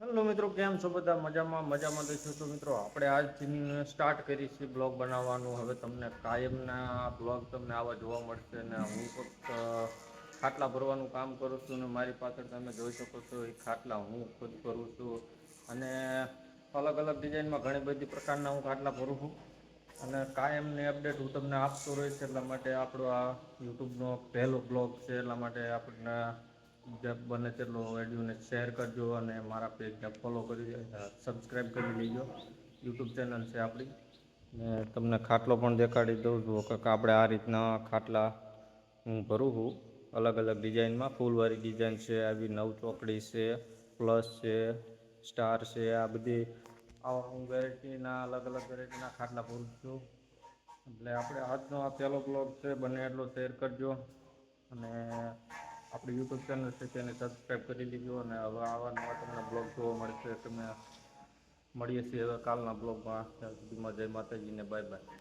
Hello મિત્રો, કેમ છો બધા? મજામાં દઈશું. તો મિત્રો આપણે આજથી સ્ટાર્ટ કરી છે બ્લોગ બનાવવાનું. હવે તમને કાયમના બ્લોગ તમને આવા જોવા મળશે ને હું ફક્ત ખાટલા ભરવાનું કામ કરું છું ને મારી પાછળ તમે જોઈ શકો છો એ ખાટલા હું ખુદ ભરું છું. અને અલગ અલગ ડિઝાઇનમાં ઘણી બધી પ્રકારના હું ખાટલા ભરું છું. અને કાયમની અપડેટ હું તમને આપતો રહીશ. એટલા માટે આપણો આ યુટ્યુબનો પહેલો બ્લોગ છે. એટલા માટે આપણને જે બને તેટલો વિડીયોને શેર કરજો અને મારા પેજને ફોલો કરી સબસ્ક્રાઈબ કરી લેજો. યુટ્યુબ ચેનલ છે આપણી. ને તમને ખાટલો પણ દેખાડી દઉં છું કે આપણે આ રીતના ખાટલા હું ભરું છું. અલગ અલગ ડિઝાઇનમાં ફૂલવાળી ડિઝાઇન છે, આવી નવ ચોકડી છે, પ્લસ છે, સ્ટાર છે. આ બધી આવા હું વેરાયટીના અલગ અલગ વેરાયટીના ખાટલા ભરું છું. એટલે આપણે આજનો આ પહેલો બ્લોગ છે, બને એટલો શેર કરજો. અને આપણી યુટ્યુબ ચેનલ છે તેને સબસ્ક્રાઈબ કરી લીજો. અને હવે આવા નવા તમને બ્લોગ જોવા મળશે. તમે મળીએ છીએ હવે કાલના બ્લોગમાં. ત્યાં સુધીમાં જય માતાજીને બાય બાય.